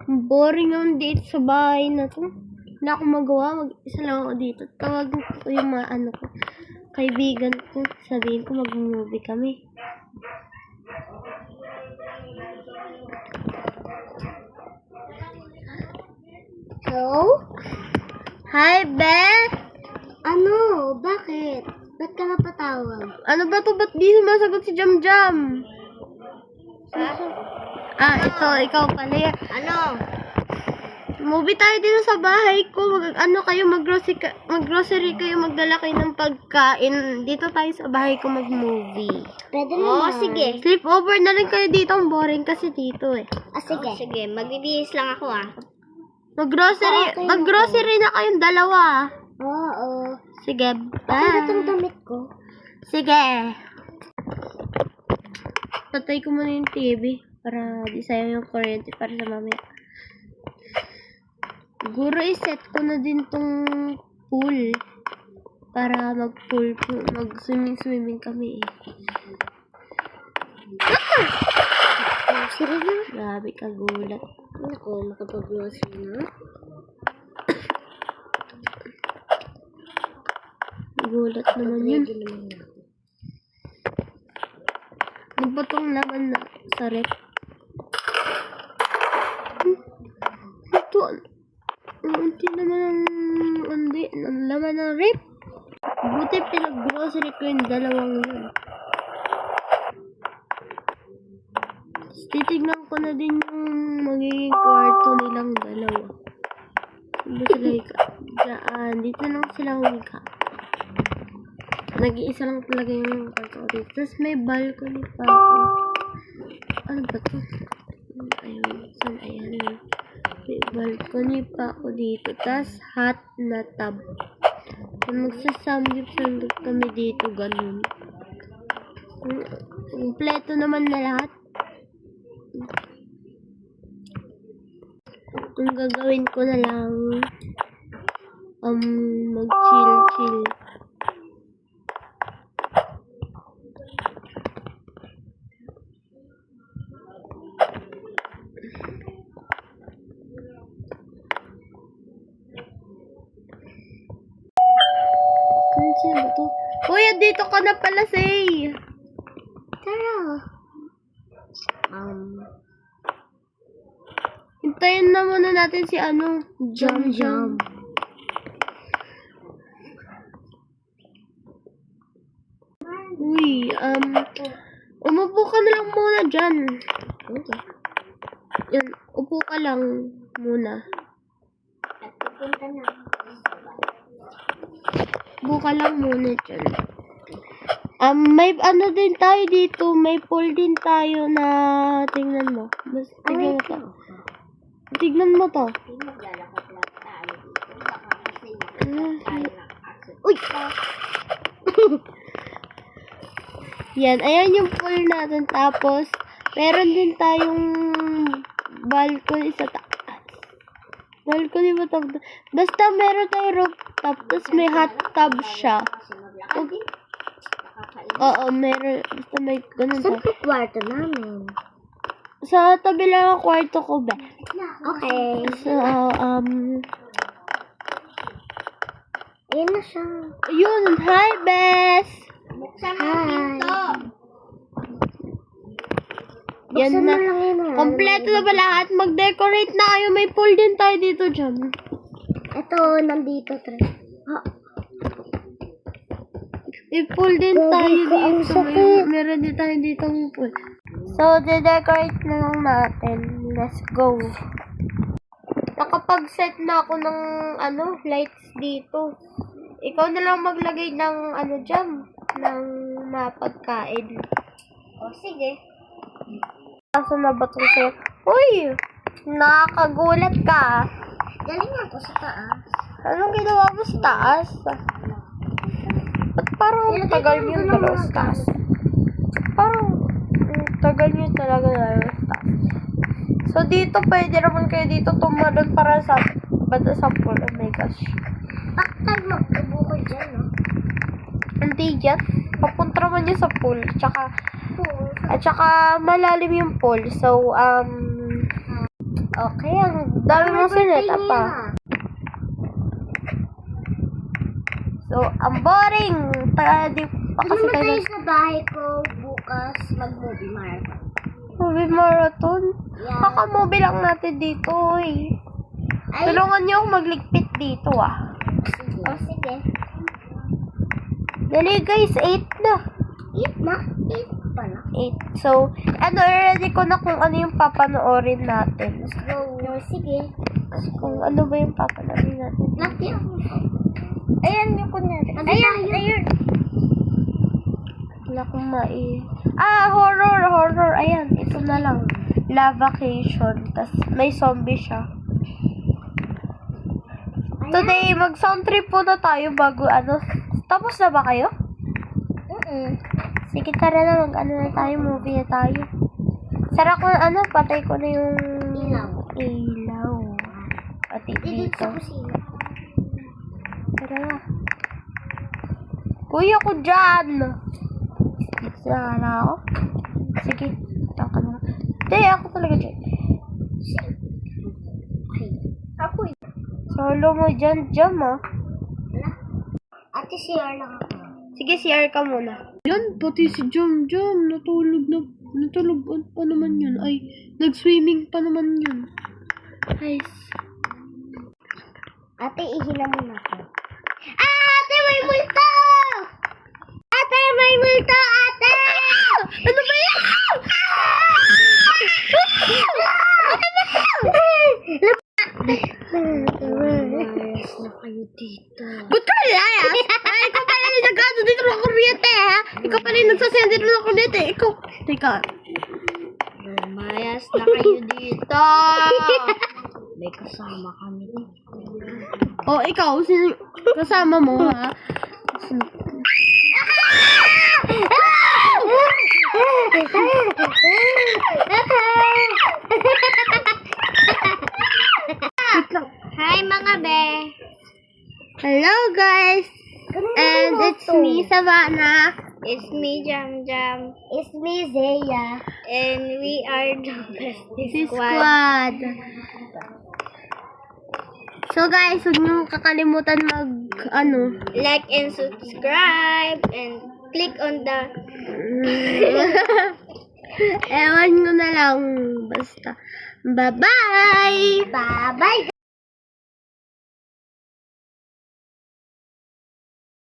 Boring naman dito sa bahay na to. Wala akong magawa. Mag-isa lang ako dito. Tawagin ko yung mga kaibigan ko. Sabihin ko mag-movie kami. Hello? Hi, Beth! Ano? Bakit? Ba't ka napatawag? Ano ba to? Ba't di sumasagot si Jam Jam? Ito. Ikaw pala yan. Ano? Movie tayo dito sa bahay ko. Mag-grocery kayo. Magdala kayo ng pagkain. Dito tayo sa bahay ko mag-movie. Pwede naman. Sige. Sleepover na rin kayo dito. Ang boring kasi dito eh. Sige. Sige, magbibihis lang ako Mag-grocery na kayong dalawa. Oo. Sige, Okay na itong bye. damit ko. Sige. Patay ko muna yung TV para di sayang yung kuryente para sa mamaya. Siguro iset ko na din tong pool para mag-swimming kami eh. Grocery na? Grabe ka gulat. Ako, makapag-grocery na? Gulat naman yun. Ready naman na. Ano ba tong laman na sa rep? Ito, unti naman ang laman ng rep. Buti pinag-grocery ko yung dalawang yun. Titignan ko na din yung magiging kwarto nilang dalawa. Ano sila dyan? Dito lang sila humiga. Nag-iisa lang talaga yung kwarto ko dito. Tapos may balcony pa ako. Ano ba to? Ayun. Saan? Ayan. May balcony pa ako dito. Tapos hot na tub. Magsasamgip-samgip kami dito. Ganun. Kompleto naman na lahat. Kung gagawin ko na lang mag-chill. Sino ba to? Uy, dito ka na pala, Say! Tara. Hintayin na muna natin si Jam Jam. Uy, umupo ka na lang muna dyan. Okay. Yan, upo ka lang muna. At pupunta na. Upo ka lang muna dyan. May din tayo dito. May pool din tayo na tingnan mo. Mas, tingnan mo to. Tignan mo to. Maglalakad lang tayo dito. Baka kasi tayo ng aso. Uy! Yan, ayan yung pool natin. Tapos, meron din tayong balcony sa taas. Balcony ba to? Basta meron tayong rooftop. Tapos may hot tub siya. Kasi maglakad din. Oo, meron. Basta may ganun Saan to. po kwarto namin? Sa tabi lang ang kwarto ko ba? Okay. So, Ayan na siya. yun. Hi, Bess! Buksan mo ang pinto. Yan Buksan na. mo lang yun. Kompleto na ba lahat? Mag-decorate na kayo. May pool din tayo dito dyan. Ito, nandito. May pool din tayo ko, ang dito. sakit. Meron din tayo dito ng pool. So, de-decorate na lang natin. Let's go. Nakapag-set na ako ng lights dito. Ikaw na lang maglagay ng dyan. Ng mapagkain. O, sige. Kaso na ba ito sa'yo? Uy! Nakakagulat ka. Galing ako sa taas. Anong ginawa mo sa taas? Ba't parang tagal niyo talaga sa taas? Parang tagal niyo talaga sa taas. So, dito pwede naman kayo dito tumalon para sa pool. Oh my gosh. Bakit magtubo ko dyan, no? Hindi dyan. Papunta naman dyan sa pool. At saka malalim yung pool. So, Okay, ang dami mo sineta pa. So, ang boring. Di pa kasi Ano tayo tayo sa bahay ko bukas mag-movie marathon? movie marathon. Yeah. Kaka-movie lang natin dito eh. Ay, Tulungan niyo akong magligpit dito ah. sige. Oh, sige. Dali guys, 8 na. 8 na? 8 pala. 8. So, ready ko na kung ano yung papanoorin natin. Let's go. No, sige. Kung ano ba yung papanoorin natin. Laki ako. Ayan yung kunyari. Ayun. Wala akong horror. Ayan, ito na lang. Lavacation. Tas may zombie siya. Today, mag-sound trip po na tayo bago ano. Tapos na ba kayo? Sige, tara na. Mag-ano na tayo. Movie na tayo. Sara ko na patay ko na yung ilaw. Pati Dito dito. sa kusina. Tara na. Kuya ko dyan! Isa na ako. Sige. Taka na. Hindi, ako talaga dyan. Ako eh. Solo mo dyan, Jam ah. Ate, share lang ako. Sige, CR ka muna. Yan, pati si Jam. Natulog pa naman yun. Ay, nag-swimming pa naman yun. Guys. Ate, ihila muna ako. Ate, may multo! Ate, may multo! Ate! Ano ba yan? Lumayas na kayo dito. Ba't ka layas? Ay, ikaw pala yung nag-ano dito ng kuryente, ha? Ikaw pala yung nagsasend dito ng kuryente. Ikaw. Teka. Lumayas na kayo dito. May kasama kami dito. O, ikaw. Sino kasama mo, ha? Hi mga be. Hello, guys. And it's me, Savannah. It's me, Jam Jam. It's me, Zeya. And we are the Bestie Squad. Squad. So, guys, huwag niyo kakalimutan Like and subscribe and click on the ewan ko na lang. Basta. Bye-bye! bye-bye.